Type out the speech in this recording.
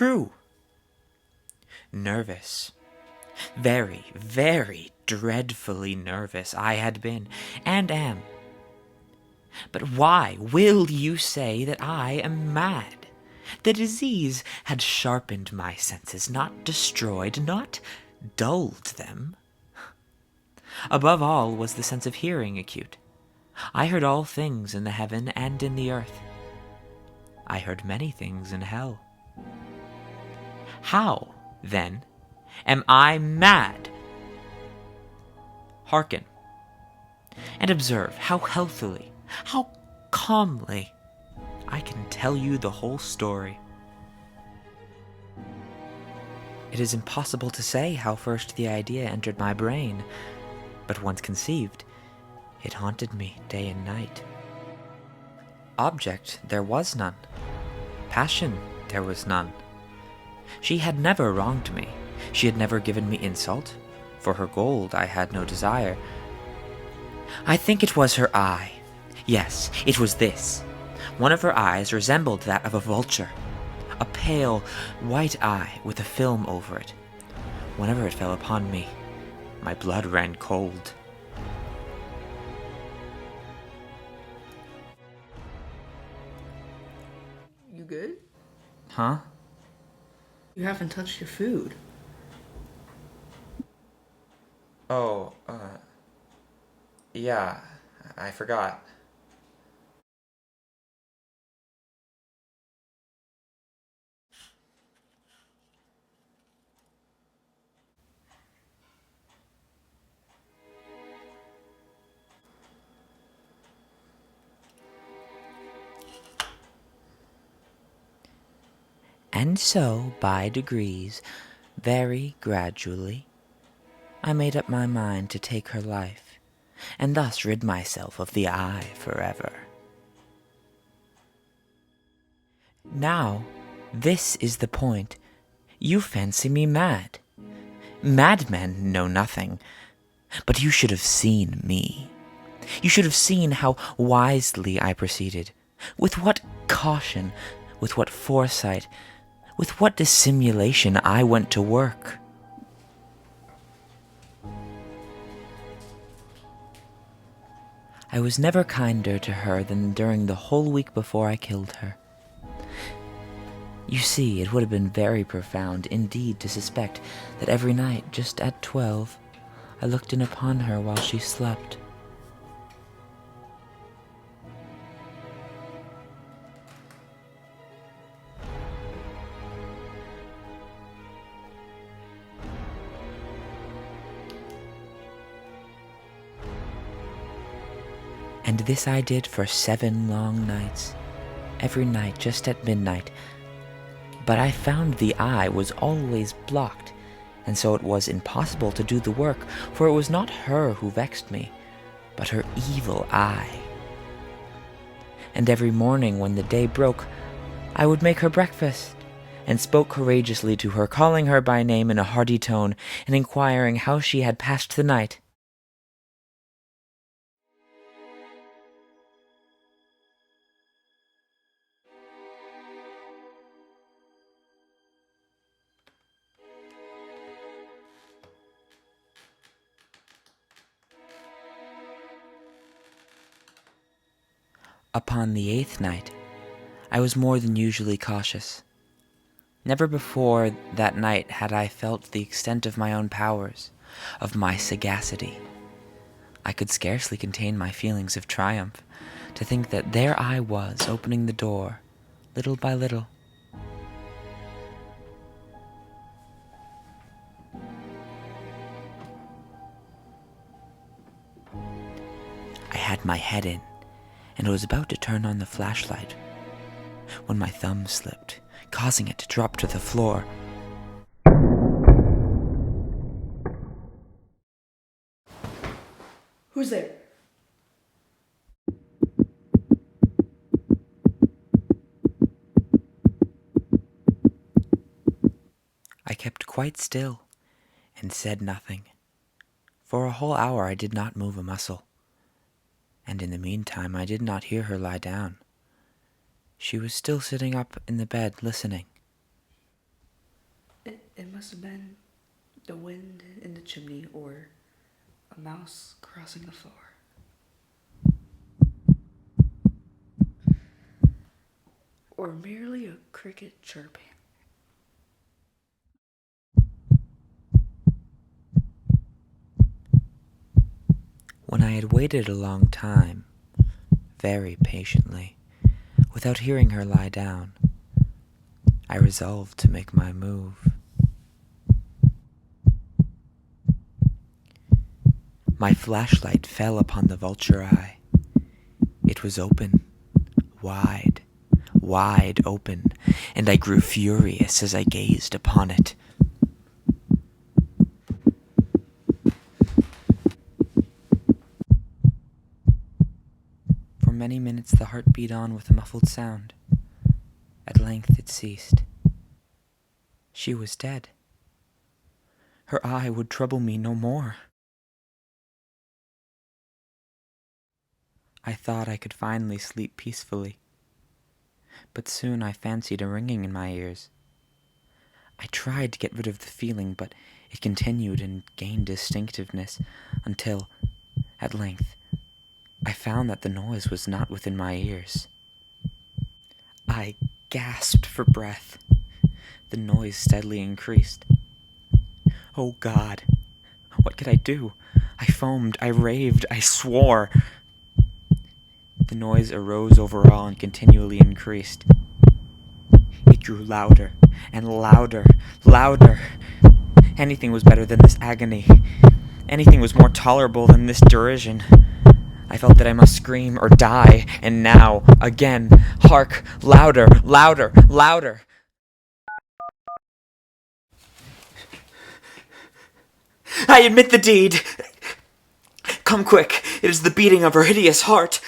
true. Nervous. Very, very dreadfully nervous I had been, and am. But why will you say that I am mad? The disease had sharpened my senses, not destroyed, not dulled them. Above all was the sense of hearing acute. I heard all things in the heaven and in the earth. I heard many things in hell. How, then, am I mad? Hearken, and observe how healthily, how calmly I can tell you the whole story. It is impossible to say how first the idea entered my brain, but once conceived, it haunted me day and night. Object there was none. Passion there was none. She had never wronged me. She had never given me insult. For her gold I had no desire. I think it was her eye. Yes, it was this. One of her eyes resembled that of a vulture. A pale, white eye with a film over it. Whenever it fell upon me, my blood ran cold. You good? Huh? You haven't touched your food. Oh, yeah, I forgot. And so, by degrees, very gradually, I made up my mind to take her life, and thus rid myself of the eye forever. Now, this is the point. You fancy me mad. Madmen know nothing, but you should have seen me. You should have seen how wisely I proceeded, with what caution, with what foresight, with what dissimulation I went to work. I was never kinder to her than during the whole week before I killed her. You see, it would have been very profound indeed to suspect that every night, just at 12, I looked in upon her while she slept. And this I did for 7 long nights, every night just at midnight. But I found the eye was always blocked, and so it was impossible to do the work, for it was not her who vexed me, but her evil eye. And every morning when the day broke, I would make her breakfast, and spoke courageously to her, calling her by name in a hearty tone, and inquiring how she had passed the night. Upon the 8th night, I was more than usually cautious. Never before that night had I felt the extent of my own powers, of my sagacity. I could scarcely contain my feelings of triumph, to think that there I was, opening the door, little by little. I had my head in, and was about to turn on the flashlight, when my thumb slipped, causing it to drop to the floor. Who's there? I kept quite still, and said nothing. For a whole hour I did not move a muscle, and in the meantime I did not hear her lie down. She was still sitting up in the bed, listening. It must have been the wind in the chimney or a mouse crossing the floor. Or merely a cricket chirping. When I had waited a long time, very patiently, without hearing her lie down, I resolved to make my move. My flashlight fell upon the vulture eye. It was open, wide, wide open, and I grew furious as I gazed upon it. For many minutes the heart beat on with a muffled sound. At length it ceased. She was dead. Her eye would trouble me no more. I thought I could finally sleep peacefully, but soon I fancied a ringing in my ears. I tried to get rid of the feeling, but it continued and gained distinctiveness until, at length, I found that the noise was not within my ears. I gasped for breath. The noise steadily increased. Oh God, what could I do? I foamed, I raved, I swore. The noise arose over all and continually increased. It grew louder and louder, louder. Anything was better than this agony. Anything was more tolerable than this derision. I felt that I must scream or die, and now, again, hark, louder, louder, louder. I admit the deed. Come quick, it is the beating of her hideous heart.